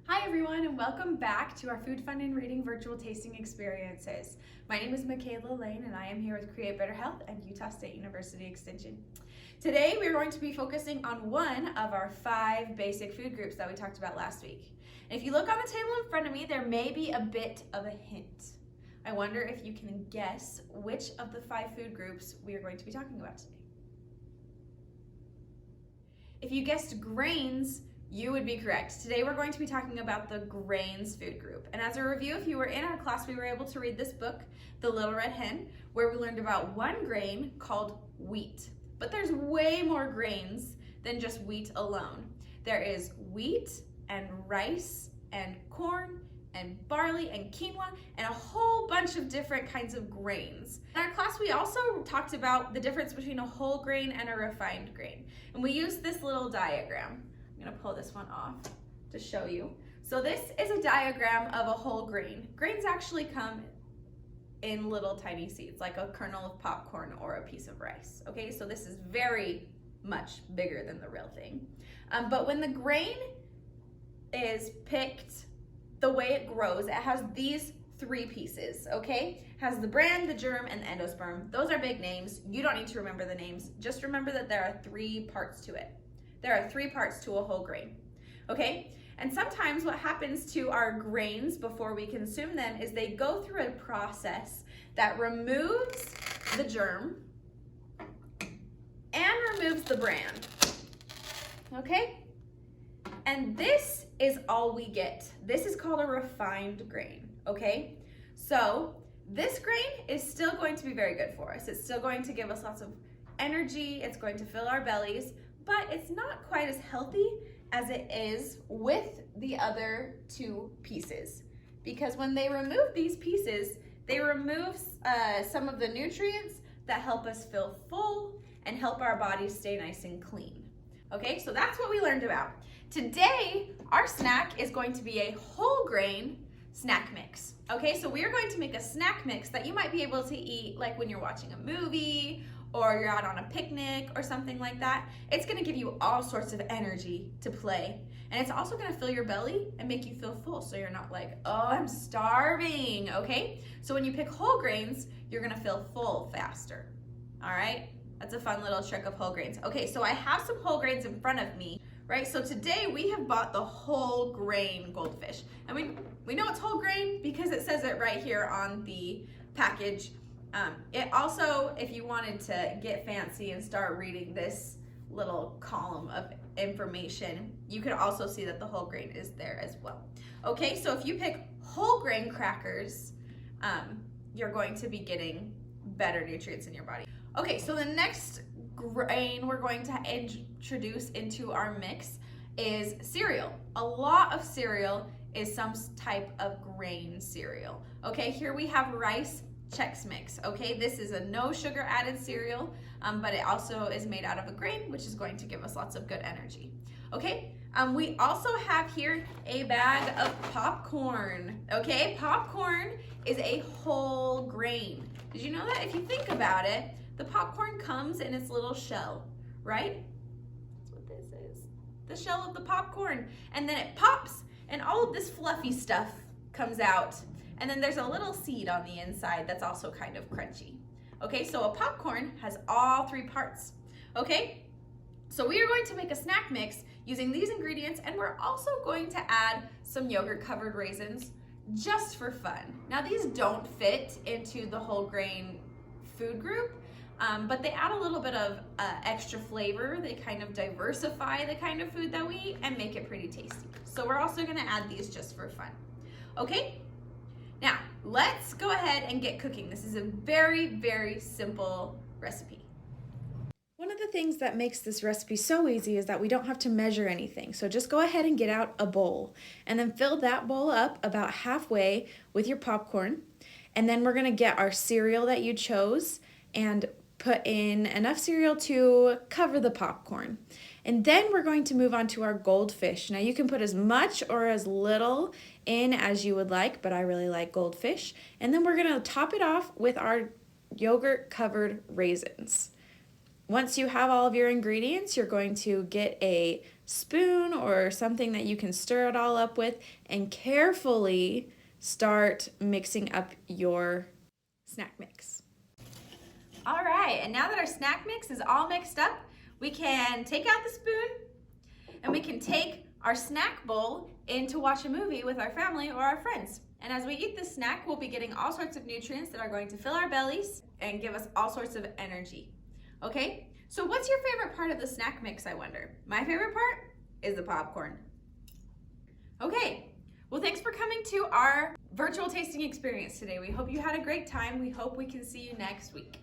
Hi everyone, and welcome back to our Food, Fun, and Reading virtual tasting experiences. My name is Michaela Lane and I am here with Create Better Health and Utah State University Extension. Today we're going to be focusing on one of our 5 basic food groups that we talked about last week. And if you look on the table in front of me, there may be a bit of a hint. I wonder if you can guess which of the 5 food groups we are going to be talking about today. If you guessed grains, you would be correct. Today we're going to be talking about the grains food group. And as a review, if you were in our class, we were able to read this book, The Little Red Hen, where we learned about one grain called wheat. But there's way more grains than just wheat alone. There is wheat and rice and corn and barley and quinoa and a whole bunch of different kinds of grains. In our class, we also talked about the difference between a whole grain and a refined grain. And we used this little diagram. I'm gonna pull this one off to show you. So this is a diagram of a whole grain. Grains actually come in little tiny seeds, like a kernel of popcorn or a piece of rice. Okay, so this is very much bigger than the real thing. But when the grain is picked, the way it grows, it has these 3 pieces, okay? It has the bran, the germ, and the endosperm. Those are big names. You don't need to remember the names. Just remember that there are 3 parts to it. There are 3 parts to a whole grain, okay? And sometimes what happens to our grains before we consume them is they go through a process that removes the germ and removes the bran, okay? And this is all we get. This is called a refined grain, okay? So this grain is still going to be very good for us. It's still going to give us lots of energy. It's going to fill our bellies, but it's not quite as healthy as it is with the other 2 pieces. Because when they remove these pieces, they remove some of the nutrients that help us feel full and help our bodies stay nice and clean. Okay, so that's what we learned about. Today, our snack is going to be a whole grain snack mix. Okay, so we are going to make a snack mix that you might be able to eat like when you're watching a movie or you're out on a picnic or something like that. It's gonna give you all sorts of energy to play. And it's also gonna fill your belly and make you feel full, so you're not like, oh, I'm starving, okay? So when you pick whole grains, you're gonna feel full faster, all right? That's a fun little trick of whole grains. Okay, so I have some whole grains in front of me, right? So today we have bought the whole grain Goldfish. And we know it's whole grain because it says it right here on the package. It also, if you wanted to get fancy and start reading this little column of information, you could also see that the whole grain is there as well. Okay, so if you pick whole grain crackers, you're going to be getting better nutrients in your body. Okay, so the next grain we're going to introduce into our mix is cereal. A lot of cereal is some type of grain cereal. Okay, here we have rice Chex mix. Okay, this is a no sugar added cereal, but it also is made out of a grain, which is going to give us lots of good energy. Okay, we also have here a bag of popcorn. Okay, popcorn is a whole grain. Did you know that? If you think about it, the popcorn comes in its little shell, right? That's what this is. The shell of the popcorn. And then it pops and all of this fluffy stuff comes out. And then there's a little seed on the inside that's also kind of crunchy. Okay, so a popcorn has all 3 parts. Okay, so we are going to make a snack mix using these ingredients, and we're also going to add some yogurt covered raisins just for fun. Now these don't fit into the whole grain food group, but they add a little bit of extra flavor. They kind of diversify the kind of food that we eat and make it pretty tasty. So we're also gonna add these just for fun. Okay? Now, let's go ahead and get cooking. This is a very, very simple recipe. One of the things that makes this recipe so easy is that we don't have to measure anything. So just go ahead and get out a bowl and then fill that bowl up about halfway with your popcorn. And then we're gonna get our cereal that you chose and put in enough cereal to cover the popcorn. And then we're going to move on to our Goldfish. Now you can put as much or as little in as you would like, but I really like Goldfish. And then we're gonna top it off with our yogurt covered raisins. Once you have all of your ingredients, you're going to get a spoon or something that you can stir it all up with, and carefully start mixing up your snack mix. All right, and now that our snack mix is all mixed up, we can take out the spoon and we can take our snack bowl in to watch a movie with our family or our friends. And as we eat this snack, we'll be getting all sorts of nutrients that are going to fill our bellies and give us all sorts of energy. Okay, so what's your favorite part of the snack mix, I wonder? My favorite part is the popcorn. Okay, well, thanks for coming to our virtual tasting experience today. We hope you had a great time. We hope we can see you next week.